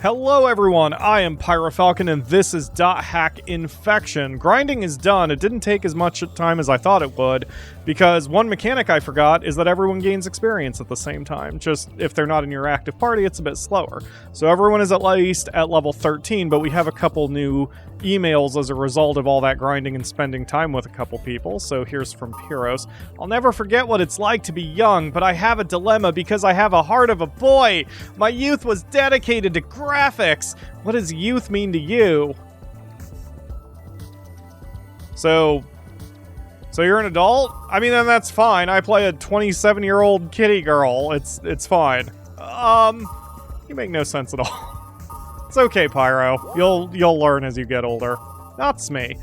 Hello everyone, I am PyroFalkon and this is .hack infection. Grinding is done. It didn't take as much time as I thought it would, because one mechanic I forgot is that everyone gains experience at the same time. Just if they're not in your active party, it's a bit slower. So everyone is at least at level 13, but we have a couple new emails as a result of all that grinding and spending time with a couple people. So here's from Piros. I'll never forget what it's like to be young, but I have a dilemma because I have a heart of a boy. My youth was dedicated to graphics. What does youth mean to you? So you're an adult? I mean, then that's fine. I play a 27-year-old kitty girl. It's fine. You make no sense at all. It's okay, Pyro. You'll learn as you get older. Natsume.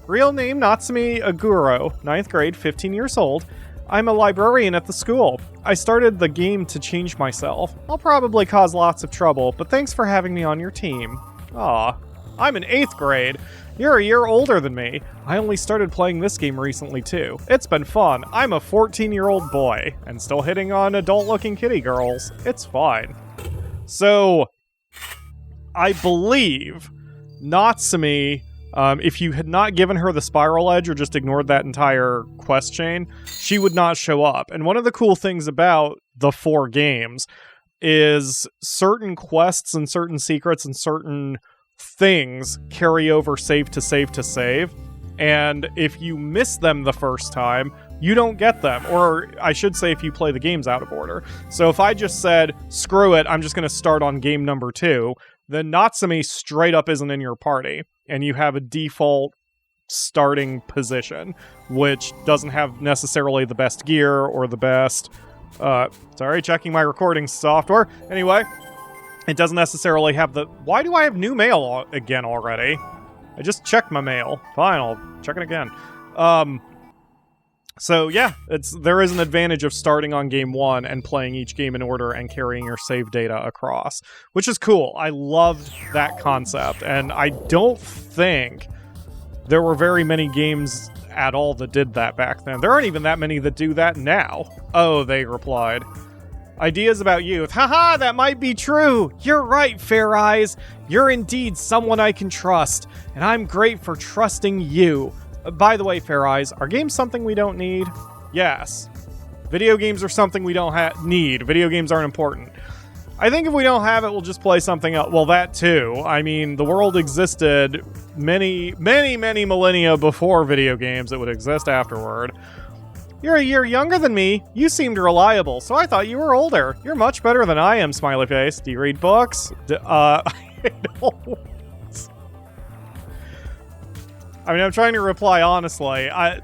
Real name Natsume Aguro, 9th grade, 15 years old. I'm a librarian at the school. I started the game to change myself. I'll probably cause lots of trouble, but thanks for having me on your team. Aw. I'm in 8th grade. You're a year older than me. I only started playing this game recently too. It's been fun. I'm a 14-year-old boy, and still hitting on adult-looking kitty girls. It's fine. So, I believe Natsume, if you had not given her the spiral edge or just ignored that entire quest chain, she would not show up. And one of the cool things about the 4 games is certain quests and certain secrets and certain things carry over save to save to save. And if you miss them the first time, you don't get them. Or I should say if you play the games out of order. So if I just said, screw it, I'm just going to start on game number 2, then Natsume straight up isn't in your party. And you have a default starting position, which doesn't have necessarily the best gear or the best... sorry, checking my recording software. Anyway, it doesn't necessarily have the... Why do I have new mail again already? I just checked my mail. Fine, I'll check it again. So yeah, there is an advantage of starting on game 1 and playing each game in order and carrying your save data across, which is cool. I loved that concept, and I don't think there were very many games at all that did that back then. There aren't even that many that do that now. Oh, they replied. Ideas about youth. Haha, that might be true. You're right, Fair Eyes. You're indeed someone I can trust, and I'm great for trusting you. By the way, Fair Eyes, are games something we don't need? Yes. Video games are something we don't need. Video games aren't important. I think if we don't have it, we'll just play something else. Well, that too. I mean, the world existed many, many, many millennia before video games. It would exist afterward. You're a year younger than me. You seemed reliable, so I thought you were older. You're much better than I am, smiley face. Do you read books? I don't... I mean, I'm trying to reply honestly. I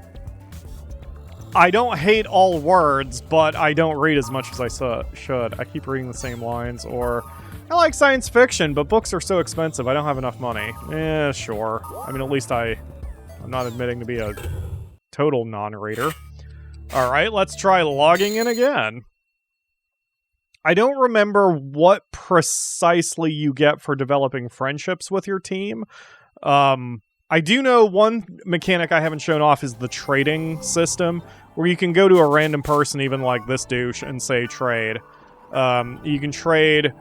don't hate all words, but I don't read as much as I should. I keep reading the same lines, or... I like science fiction, but books are so expensive, I don't have enough money. Eh, sure. I mean, at least I'm not admitting to be a total non-reader. Alright, let's try logging in again. I don't remember what precisely you get for developing friendships with your team. I do know one mechanic I haven't shown off is the trading system, where you can go to a random person, even like this douche, and say trade. You can trade...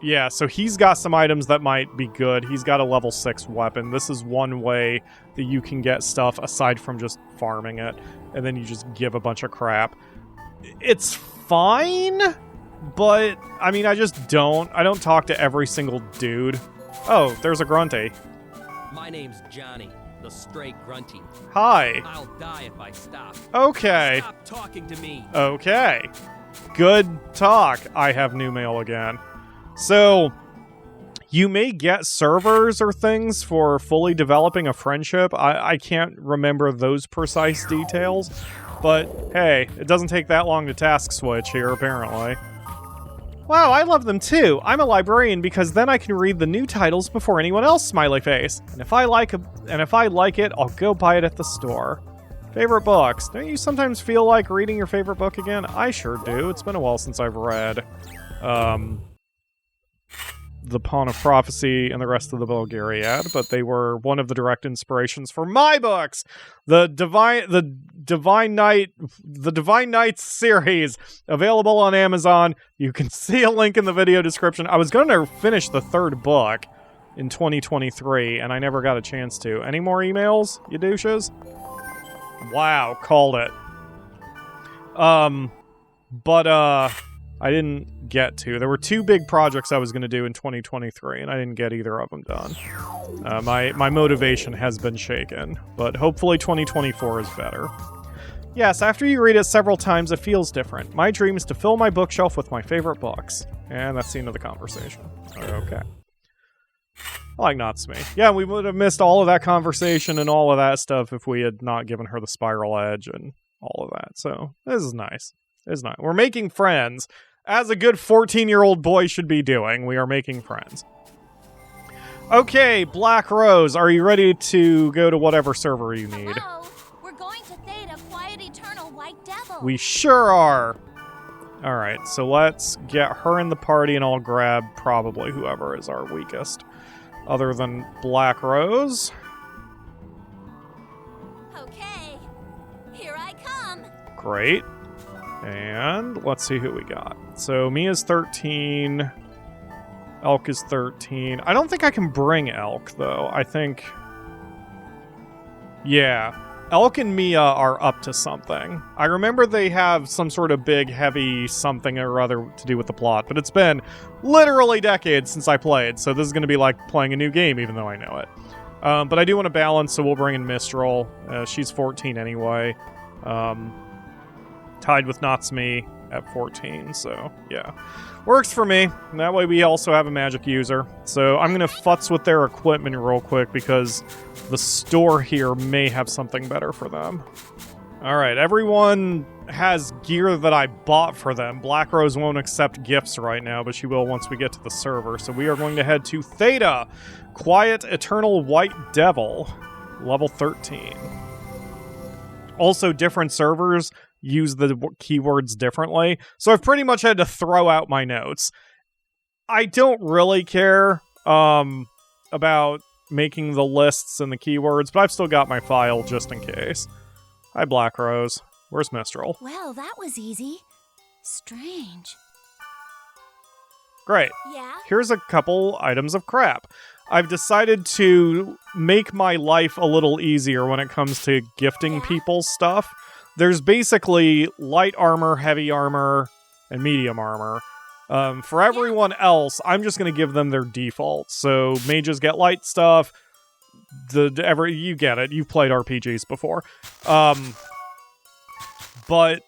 Yeah, so he's got some items that might be good. He's got a level 6 weapon. This is one way that you can get stuff aside from just farming it, and then you just give a bunch of crap. It's fine, but, I mean, I don't talk to every single dude. Oh, there's a grunty. My name's Johnny, the stray grunty. Hi. I'll die if I stop. Okay. Stop talking to me. Okay. Good talk. I have new mail again. So, you may get servers or things for fully developing a friendship. I can't remember those precise details, but hey, it doesn't take that long to task switch here, apparently. Wow, I love them too. I'm a librarian because then I can read the new titles before anyone else, smiley face. And if I like it, I'll go buy it at the store. Favorite books. Don't you sometimes feel like reading your favorite book again? I sure do. It's been a while since I've read the Pawn of Prophecy and the rest of the Bulgariad, but they were one of the direct inspirations for my books, the Divine Knights series, available on Amazon. You can see a link in the video description. I was going to finish the third book in 2023, and I never got a chance to. Any more emails, you douches? Wow, called it. But I didn't get to. There were two big projects I was going to do in 2023, and I didn't get either of them done. My motivation has been shaken, but hopefully 2024 is better. Yes, after you read it several times, it feels different. My dream is to fill my bookshelf with my favorite books. And that's the end of the conversation. Okay. I like Natsume. Yeah, we would have missed all of that conversation and all of that stuff if we had not given her the spiral edge and all of that. So, this is nice. It's nice. We're making friends. As a good 14-year-old boy should be doing, we are making friends. Okay, BlackRose, are you ready to go to whatever server you need? Hello? We're going to Theta, Quiet Eternal White Devil. We sure are. Alright, so let's get her in the party and I'll grab probably whoever is our weakest. Other than BlackRose. Okay, here I come. Great. And let's see who we got. So Mia's 13. Elk is 13. I don't think I can bring Elk, though. I think... Yeah. Elk and Mia are up to something. I remember they have some sort of big, heavy something or other to do with the plot, but it's been literally decades since I played, so this is going to be like playing a new game, even though I know it. But I do want to balance, so we'll bring in Mistral. She's 14 anyway. Tied with Natsume at 14, so yeah. Works for me. And that way we also have a magic user. So I'm going to futz with their equipment real quick because the store here may have something better for them. Alright, everyone has gear that I bought for them. BlackRose won't accept gifts right now, but she will once we get to the server. So we are going to head to Theta, Quiet Eternal White Devil, level 13. Also, different servers use the keywords differently, so I've pretty much had to throw out my notes. I don't really care about making the lists and the keywords, but I've still got my file just in case. Hi, BlackRose. Where's Mistral? Well, that was easy. Strange. Great. Yeah? Here's a couple items of crap. I've decided to make my life a little easier when it comes to gifting people stuff. There's basically light armor, heavy armor, and medium armor. For everyone else, I'm just going to give them their default. So mages get light stuff. You get it. You've played RPGs before. But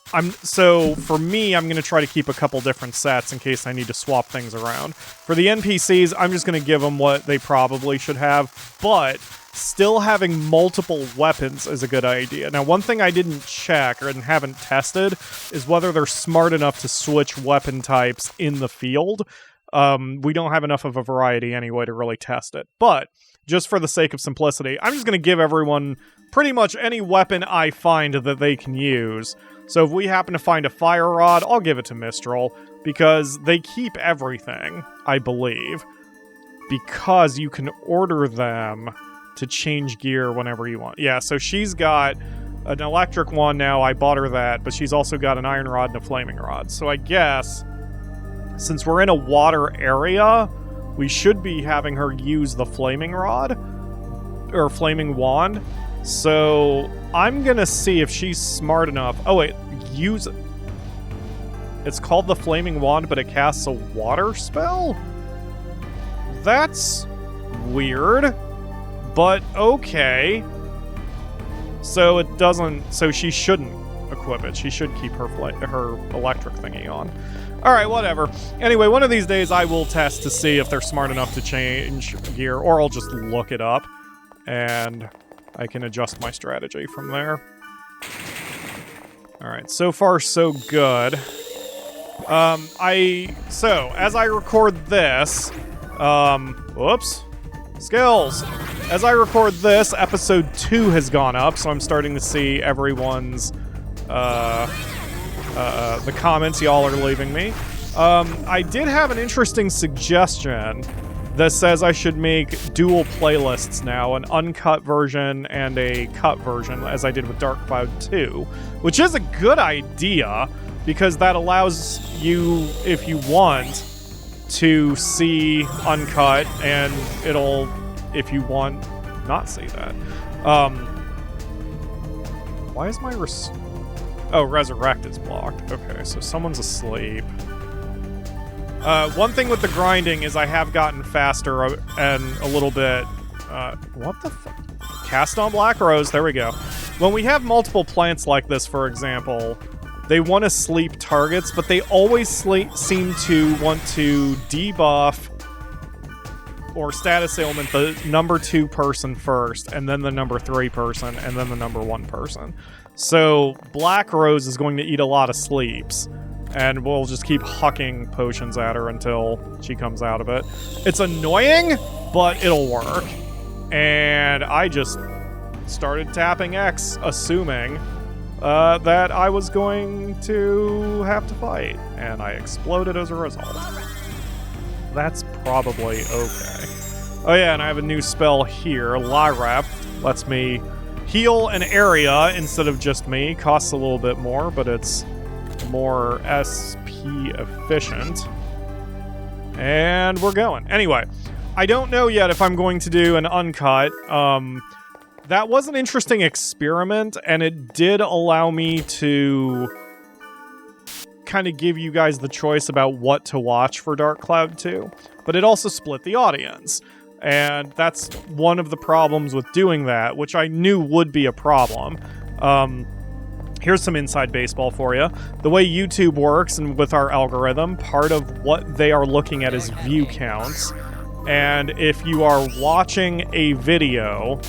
for me, I'm going to try to keep a couple different sets in case I need to swap things around. For the NPCs, I'm just going to give them what they probably should have, but still having multiple weapons is a good idea. Now, one thing I didn't check and haven't tested is whether they're smart enough to switch weapon types in the field. We don't have enough of a variety anyway to really test it, but just for the sake of simplicity, I'm just going to give everyone pretty much any weapon I find that they can use. So if we happen to find a fire rod, I'll give it to Mistral, because they keep everything, I believe, because you can order them to change gear whenever you want. Yeah, so she's got an electric one now, I bought her that, but she's also got an iron rod and a flaming rod. So I guess, since we're in a water area, we should be having her use the flaming rod, or flaming wand. So I'm gonna see if she's smart enough. Oh wait, use it. It's called the flaming wand, but it casts a water spell? That's weird, but okay. So it doesn't, so she shouldn't equip it. She should keep her electric thingy on. Alright, whatever. Anyway, one of these days I will test to see if they're smart enough to change gear, or I'll just look it up, and I can adjust my strategy from there. Alright, so far so good. So, as I record this, whoops. Skills! As I record this, episode 2 has gone up, so I'm starting to see everyone's, the comments y'all are leaving me. I did have an interesting suggestion that says I should make dual playlists now, an uncut version and a cut version, as I did with Dark Cloud 2, which is a good idea, because that allows you, if you want, to see uncut, and it'll, if you want, not see that. Why is my oh, resurrect is blocked. Okay, so someone's asleep. One thing with the grinding is I have gotten faster and a little bit... what the fuck? Cast on BlackRose, there we go. When we have multiple plants like this, for example, they want to sleep targets, but they always seem to want to debuff or status ailment the number 2 person first, and then the number 3 person, and then the number 1 person. So BlackRose is going to eat a lot of sleeps, and we'll just keep hucking potions at her until she comes out of it. It's annoying, but it'll work. And I just started tapping X, assuming that I was going to have to fight, and I exploded as a result. That's probably okay. Oh yeah, and I have a new spell here. Lyrep lets me heal an area instead of just me. Costs a little bit more, but it's more SP efficient. And we're going. Anyway, I don't know yet if I'm going to do an uncut. That was an interesting experiment, and it did allow me to kind of give you guys the choice about what to watch for Dark Cloud 2, but it also split the audience. And that's one of the problems with doing that, which I knew would be a problem. Here's some inside baseball for you. The way YouTube works and with our algorithm, part of what they are looking at is view counts. And if you are watching a video,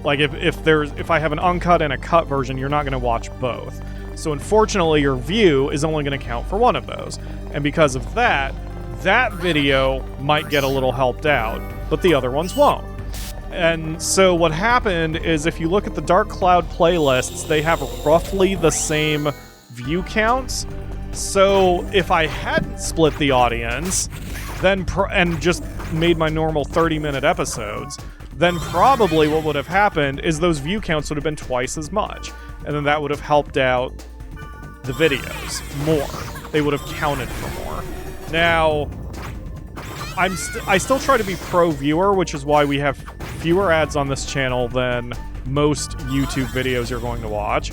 like if I have an uncut and a cut version, you're not going to watch both. So unfortunately, your view is only going to count for one of those. And because of that, that video might get a little helped out, but the other ones won't. And so what happened is, if you look at the Dark Cloud playlists, they have roughly the same view counts. So if I hadn't split the audience, then and just made my normal 30-minute episodes, then probably what would have happened is those view counts would have been twice as much. And then that would have helped out the videos more. They would have counted for more. Now, I still try to be pro-viewer, which is why we have fewer ads on this channel than most YouTube videos you're going to watch.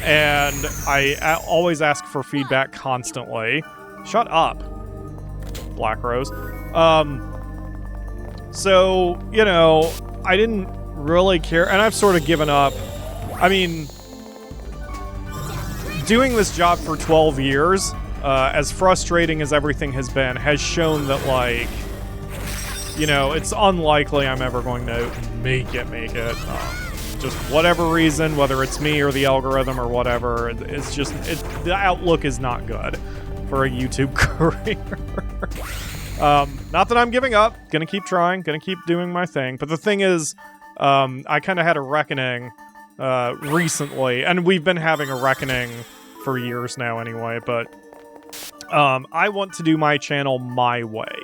And I always ask for feedback constantly. Shut up, BlackRose. So, you know, I didn't really care, and I've sort of given up. I mean, doing this job for 12 years, as frustrating as everything has been, has shown that, like, you know, it's unlikely I'm ever going to make it. Just whatever reason, whether it's me or the algorithm or whatever, it's just, the outlook is not good for a YouTube career. Not that I'm giving up. Gonna keep trying. Gonna keep doing my thing. But the thing is, I kind of had a reckoning recently, and we've been having a reckoning for years now anyway, but I want to do my channel my way.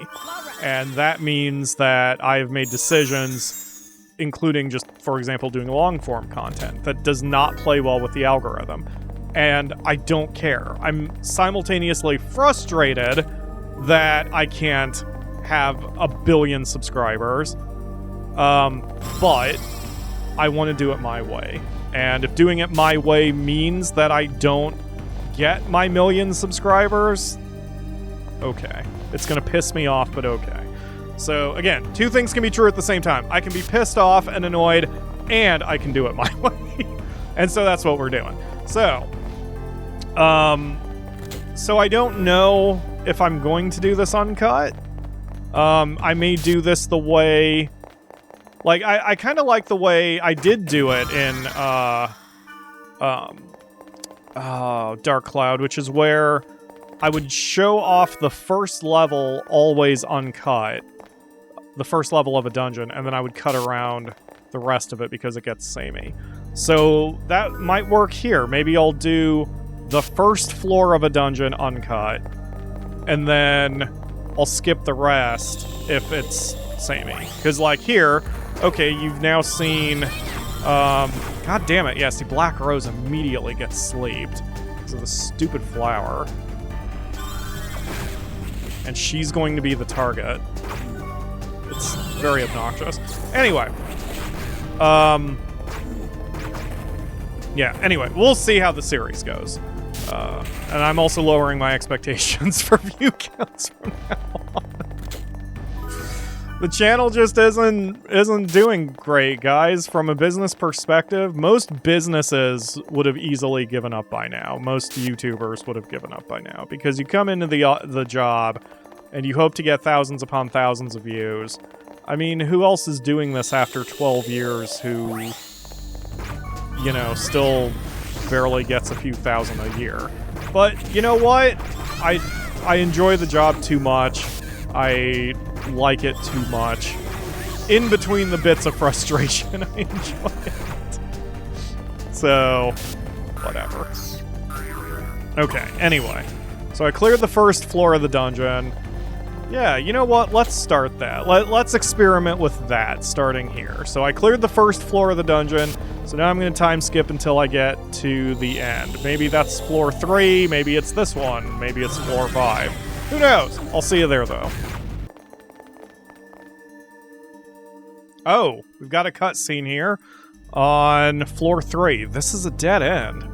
And that means that I have made decisions, including just, for example, doing long-form content that does not play well with the algorithm. And I don't care. I'm simultaneously frustrated that I can't have 1 billion subscribers, but I want to do it my way. And if doing it my way means that I don't get my 1 million subscribers, okay. It's going to piss me off, but okay. So, again, 2 things can be true at the same time. I can be pissed off and annoyed, and I can do it my way. And so that's what we're doing. So, so I don't know if I'm going to do this uncut. I may do this the way... Like, I kind of like the way I did do it in, Dark Cloud, which is where I would show off the first level always uncut. The first level of a dungeon, and then I would cut around the rest of it because it gets samey. So that might work here. Maybe I'll do the first floor of a dungeon uncut, and then I'll skip the rest if it's samey. Because, like, here, okay, you've now seen, god damn it, yeah, see, BlackRose immediately gets sleeved because of the stupid flower. And she's going to be the target. It's very obnoxious. Anyway. Yeah, anyway, we'll see how the series goes. And I'm also lowering my expectations for view counts from now on. The channel just isn't doing great, guys. From a business perspective, most businesses would have easily given up by now. Most YouTubers would have given up by now. Because you come into the job, and you hope to get thousands upon thousands of views. I mean, who else is doing this after 12 years who, you know, still barely gets a few thousand a year? But, you know what? I enjoy the job too much. I like it too much. In between the bits of frustration, I enjoy it. So, whatever. Okay, anyway. So I cleared the first floor of the dungeon. Yeah, you know what? Let's start that. Let's experiment with that, starting here. So I cleared the first floor of the dungeon, so now I'm going to time skip until I get to the end. Maybe that's floor 3, maybe it's this one, maybe it's floor 5. Who knows? I'll see you there, though. Oh, we've got a cutscene here on floor 3. This is a dead end.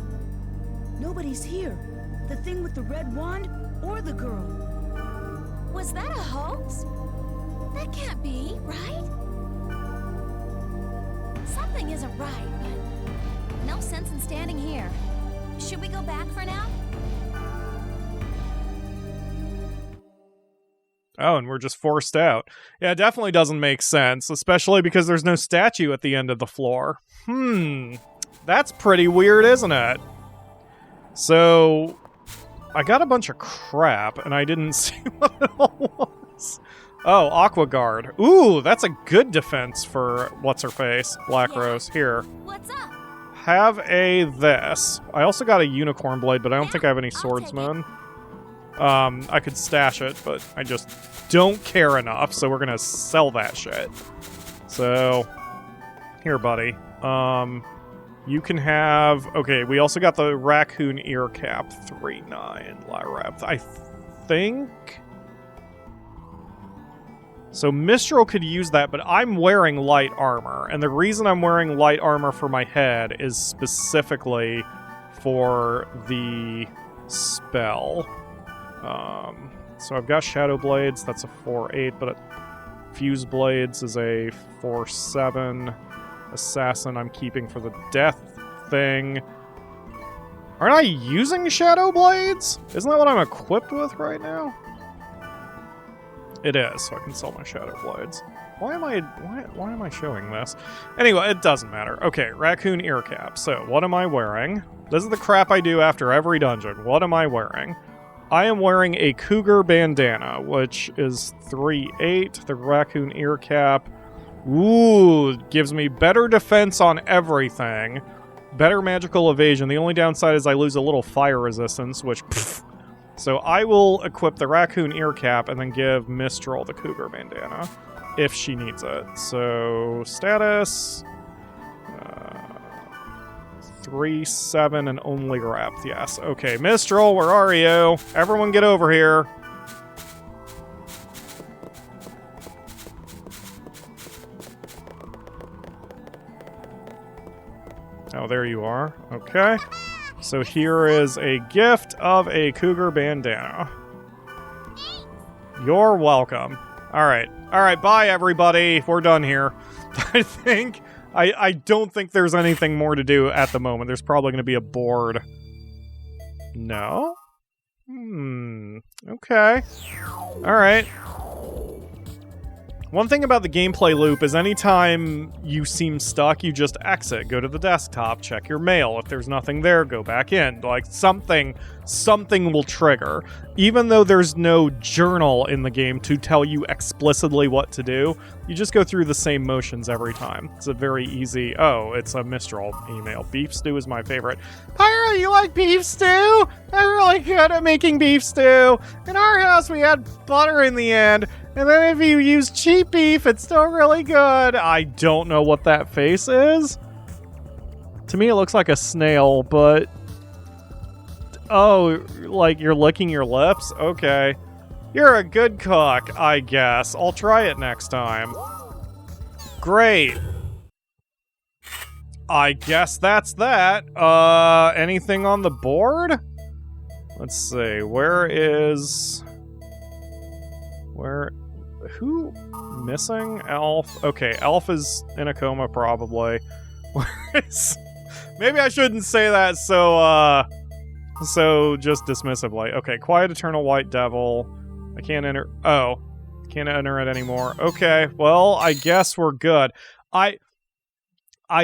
Nobody's here. The thing with the red wand or the girl. Was that a hoax? That can't be, right? Something isn't right, but no sense in standing here. Should we go back for now? Oh, and we're just forced out. Yeah, it definitely doesn't make sense, especially because there's no statue at the end of the floor. That's pretty weird, isn't it? So, I got a bunch of crap, and I didn't see what it all was. Oh, Aqua Guard. Ooh, that's a good defense for what's-her-face, BlackRose. Here. What's up? Have a this. I also got a Unicorn Blade, but I don't think I have any Swordsman. I could stash it, but I just don't care enough, so we're gonna sell that shit. So, here, buddy. You can have... Okay, we also got the Raccoon Ear Cap 3/9 Lyrep. I think... So Mistral could use that, but I'm wearing light armor. And the reason I'm wearing light armor for my head is specifically for the spell. So I've got Shadow Blades, that's a 4/8, but Fuse Blades is a 4/7. Assassin I'm keeping for the death thing. Aren't I using Shadow Blades? Isn't that what I'm equipped with right now? It is, so I can sell my Shadow Blades. Why am I showing this? Anyway, it doesn't matter. Okay, Raccoon Ear Cap. So, what am I wearing? This is the crap I do after every dungeon. What am I wearing? I am wearing a Cougar Bandana, which is 3/8. The Raccoon Ear Cap, ooh, gives me better defense on everything. Better magical evasion. The only downside is I lose a little fire resistance, which, pfft. So I will equip the Raccoon Ear Cap and then give Mistral the Cougar Bandana, if she needs it. So, status... 3/7 and only wrapped, yes. Okay, Mistral, where are you? Everyone get over here. Oh, there you are. Okay. So here is a gift of a Cougar Bandana. You're welcome. Alright. Alright, bye everybody. We're done here. I don't think there's anything more to do at the moment. There's probably going to be a board. No? Okay. Alright. One thing about the gameplay loop is anytime you seem stuck, you just exit, go to the desktop, check your mail. If there's nothing there, go back in. Like, something will trigger. Even though there's no journal in the game to tell you explicitly what to do, you just go through the same motions every time. It's a very easy... Oh, it's a Mistral email. Beef stew is my favorite. Pyro, you like beef stew? I'm really good at making beef stew. In our house, we had butter in the end. And then if you use cheap beef, it's still really good. I don't know what that face is. To me, it looks like a snail, but... Oh, like you're licking your lips? Okay. You're a good cook, I guess. I'll try it next time. Great. I guess that's that. Anything on the board? Let's see. Where... Who? Missing? Elf? Okay, Elf is in a coma, probably. Maybe I shouldn't say that so just dismissively. Okay, Quiet Eternal White Devil. I can't enter... Oh. Can't enter it anymore. Okay, well, I guess we're good. I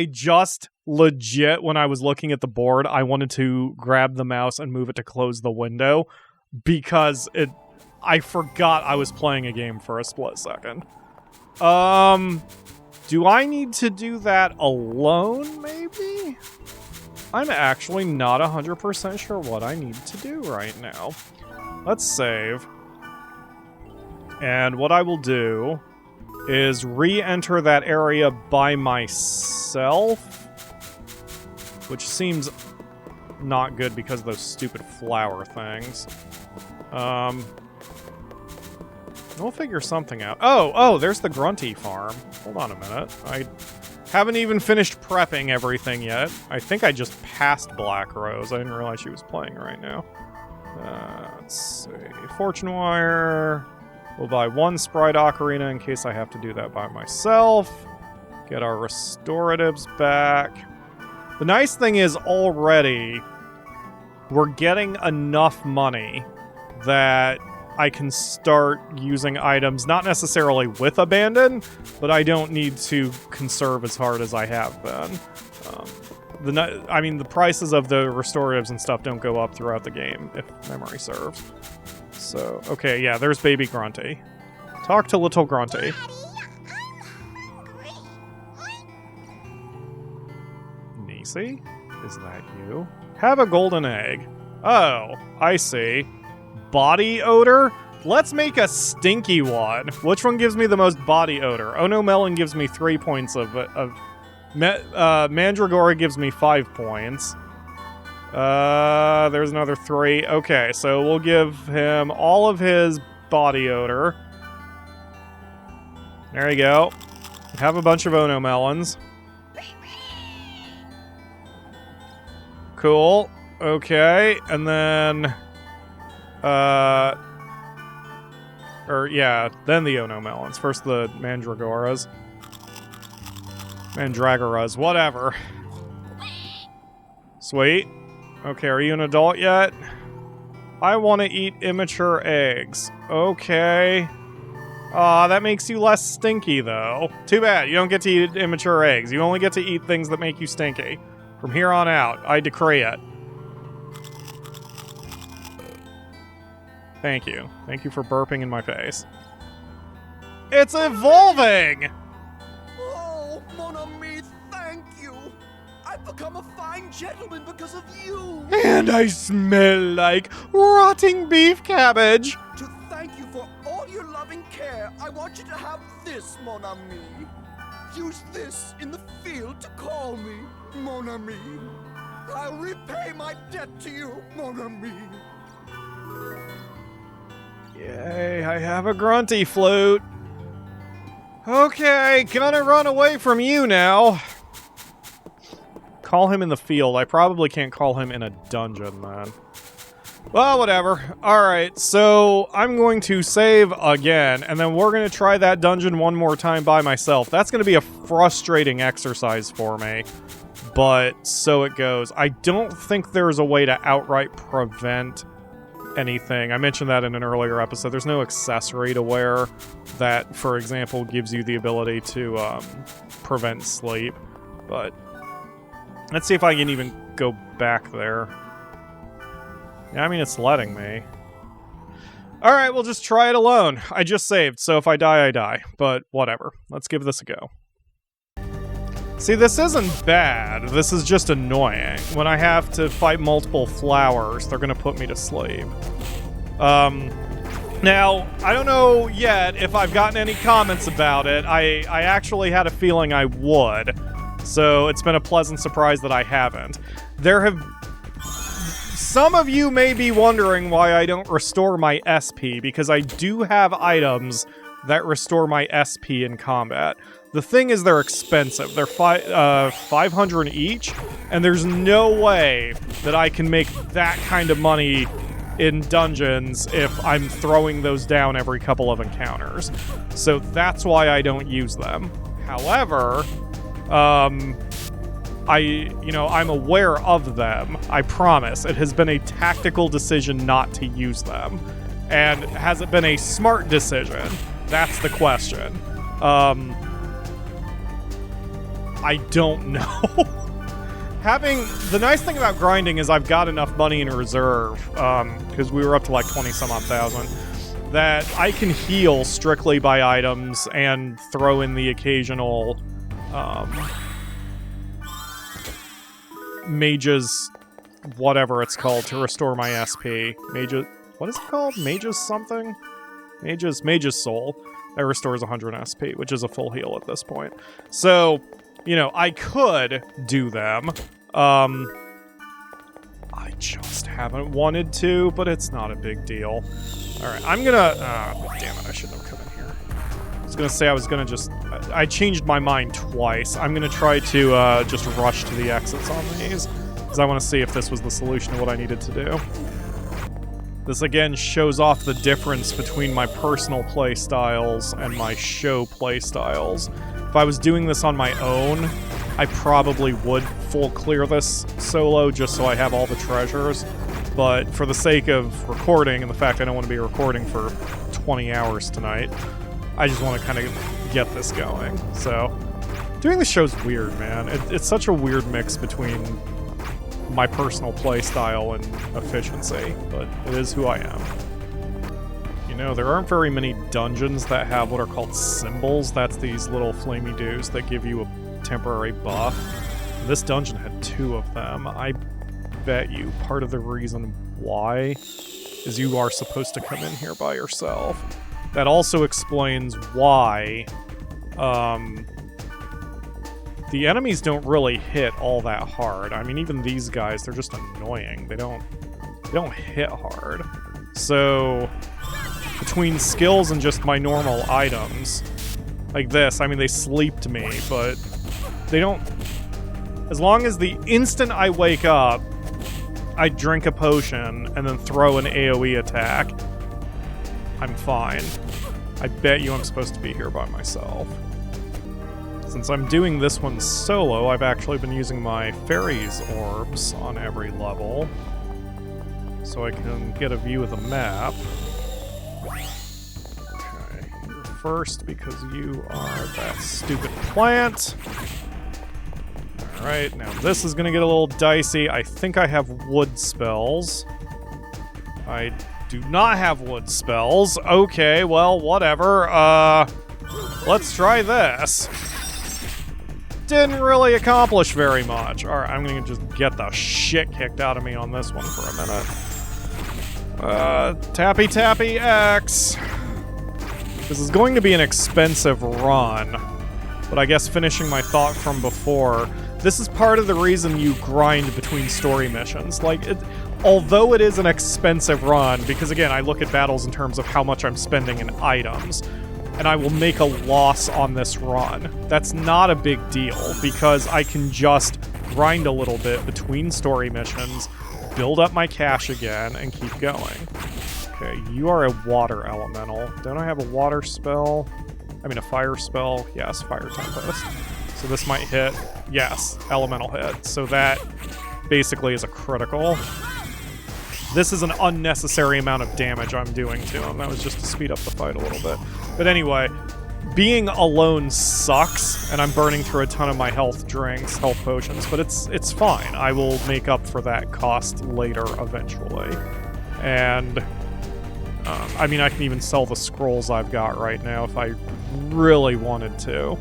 just legit, when I was looking at the board, I wanted to grab the mouse and move it to close the window because I forgot I was playing a game for a split second. Do I need to do that alone, maybe? I'm actually not 100% sure what I need to do right now. Let's save. And what I will do is re-enter that area by myself, which seems not good because of those stupid flower things. We'll figure something out. Oh, there's the grunty farm. Hold on a minute. I haven't even finished prepping everything yet. I think I just passed BlackRose. I didn't realize she was playing right now. Let's see. Fortune Wire. We'll buy one Sprite Ocarina in case I have to do that by myself. Get our restoratives back. The nice thing is already we're getting enough money that I can start using items, not necessarily with abandon, but I don't need to conserve as hard as I have been. The prices of the restoratives and stuff don't go up throughout the game, if memory serves. So, okay, yeah, there's baby Grunty. Talk to little Grunty. Nisi? Is that you? Have a golden egg. Oh, I see. Body odor? Let's make a stinky one. Which one gives me the most body odor? Oh no, Melon gives me 3 points of Mandragora gives me 5 points. There's another 3. Okay, so we'll give him all of his body odor. There you go. Have a bunch of Ono Melons. Cool. Okay, and then... then the Ono Melons. First the Mandragoras. Mandragoras, whatever. Sweet. Okay, are you an adult yet? I want to eat immature eggs. Okay. Aw, that makes you less stinky, though. Too bad, you don't get to eat immature eggs. You only get to eat things that make you stinky. From here on out, I decree it. Thank you. Thank you for burping in my face. It's evolving! Oh, mon ami, thank you! I've become a fine gentleman because of you! And I smell like rotting beef cabbage! To thank you for all your loving care, I want you to have this, mon ami. Use this in the field to call me, mon ami. I'll repay my debt to you, mon ami. Yay, I have a grunty flute. Okay, gonna run away from you now. Call him in the field. I probably can't call him in a dungeon, man. Well, whatever. Alright, so I'm going to save again, and then we're going to try that dungeon one more time by myself. That's going to be a frustrating exercise for me, but so it goes. I don't think there's a way to outright prevent anything. I mentioned that in an earlier episode. There's no accessory to wear that, for example, gives you the ability to prevent sleep. But let's see if I can even go back there. Yeah, I mean, it's letting me. Alright, we'll just try it alone. I just saved, so if I die, I die. But whatever. Let's give this a go. See, this isn't bad. This is just annoying. When I have to fight multiple flowers, they're gonna put me to sleep. Now, I don't know yet if I've gotten any comments about it. I actually had a feeling I would. So it's been a pleasant surprise that I haven't. Some of you may be wondering why I don't restore my SP, because I do have items that restore my SP in combat. The thing is, they're expensive. They're 500 each, and there's no way that I can make that kind of money in dungeons if I'm throwing those down every couple of encounters. So that's why I don't use them. However, I'm aware of them. I promise. It has been a tactical decision not to use them. And has it been a smart decision? That's the question. I don't know. The nice thing about grinding is I've got enough money in reserve, because we were up to like 20-some-odd thousand, that I can heal strictly by items and throw in the occasional, mage's whatever it's called to restore my SP. What is it called? Mage's something? Mage's Soul. That restores 100 SP, which is a full heal at this point. So, I could do them. I just haven't wanted to, but it's not a big deal. Alright, I'm gonna... damn it, I shouldn't have come in here. I was gonna say I was gonna just... I changed my mind twice. I'm gonna try to just rush to the exits on these, because I want to see if this was the solution to what I needed to do. This again shows off the difference between my personal playstyles and my show playstyles. If I was doing this on my own, I probably would full clear this solo just so I have all the treasures. But for the sake of recording and the fact I don't want to be recording for 20 hours tonight, I just want to kind of get this going. So, doing the show's weird, man. It's such a weird mix between my personal playstyle and efficiency, but it is who I am. There aren't very many dungeons that have what are called symbols. That's these little flamey doos that give you a temporary buff. This dungeon had 2 of them. I bet you part of the reason why is you are supposed to come in here by yourself. That also explains why the enemies don't really hit all that hard. I mean, even these guys, they're just annoying. They don't hit hard. So, between skills and just my normal items, like this, I mean, they sleeped me, but they don't... As long as the instant I wake up, I drink a potion and then throw an AoE attack, I'm fine. I bet you I'm supposed to be here by myself. Since I'm doing this one solo, I've actually been using my fairies orbs on every level, so I can get a view of the map. Okay, you're first because you are that stupid plant. Alright, now this is gonna get a little dicey. I think I have wood spells. I do not have wood spells. Okay, well, whatever. Let's try this. Didn't really accomplish very much. Alright, I'm gonna just get the shit kicked out of me on this one for a minute. Tappy Tappy X. This is going to be an expensive run, but I guess finishing my thought from before, this is part of the reason you grind between story missions. Like, although it is an expensive run, because again, I look at battles in terms of how much I'm spending in items, and I will make a loss on this run. That's not a big deal, because I can just grind a little bit between story missions, build up my cash again, and keep going. Okay, you are a water elemental. Don't I have a water spell? I mean, a fire spell? Yes, Fire Tempest. So this might hit. Yes, elemental hit. So that basically is a critical. This is an unnecessary amount of damage I'm doing to him. That was just to speed up the fight a little bit. But anyway, being alone sucks, and I'm burning through a ton of my health potions, but it's fine. I will make up for that cost later eventually. And I mean, I can even sell the scrolls I've got right now if I really wanted to.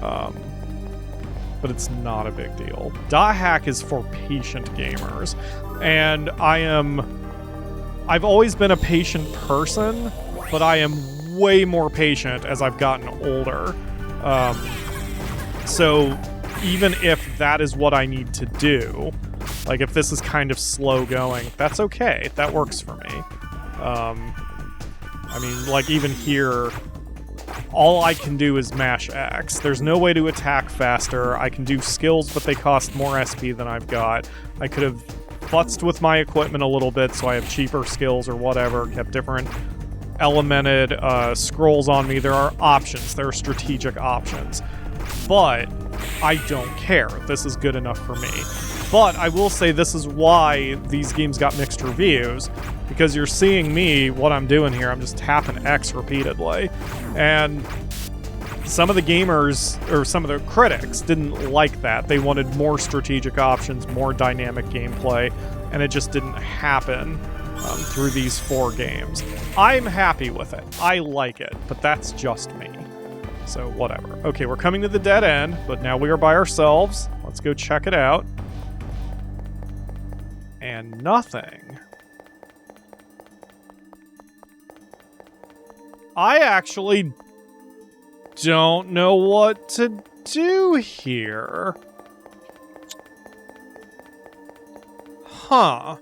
But it's not a big deal. Hack is for patient gamers, and I've always been a patient person, but I am way more patient as I've gotten older. So even if that is what I need to do, like if this is kind of slow going, that's okay. That works for me. I mean, like even here, all I can do is mash X. There's no way to attack faster. I can do skills, but they cost more SP than I've got. I could have futzed with my equipment a little bit so I have cheaper skills or whatever, kept different elemented scrolls on me. There are options. There are strategic options. But I don't care. This is good enough for me. But I will say this is why these games got mixed reviews, because you're seeing me, what I'm doing here, I'm just tapping X repeatedly. And some of the gamers, or some of the critics, didn't like that. They wanted more strategic options, more dynamic gameplay, and it just didn't happen through these 4 games. I'm happy with it. I like it, but that's just me. So whatever. Okay, we're coming to the dead end, but now we are by ourselves. Let's go check it out. And nothing. I actually don't know what to do here. Huh.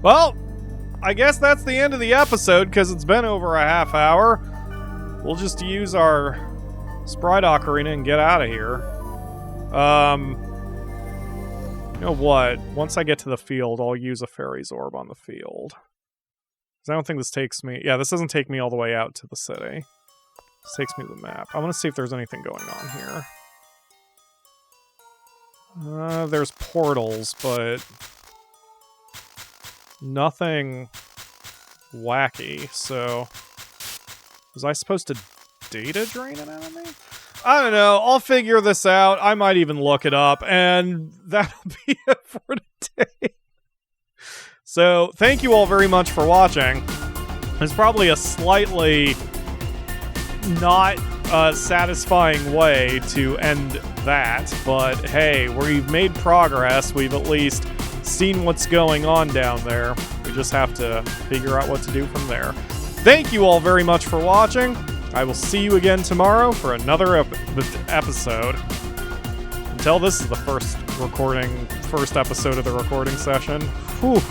Well, I guess that's the end of the episode, because it's been over a half hour. We'll just use our Sprite Ocarina and get out of here. You know what? Once I get to the field, I'll use a Fairy's Orb on the field. Because I don't think this takes me... Yeah, this doesn't take me all the way out to the city. This takes me to the map. I want to see if there's anything going on here. There's portals, but... nothing wacky, so... Was I supposed to data drain an enemy? I don't know. I'll figure this out. I might even look it up, and that'll be it for today. So, thank you all very much for watching. There's probably a slightly not satisfying way to end that, but hey, we've made progress. We've at least seen what's going on down there. We just have to figure out what to do from there. Thank you all very much for watching. I will see you again tomorrow for another episode. Until this is the first episode of the recording session. Whew.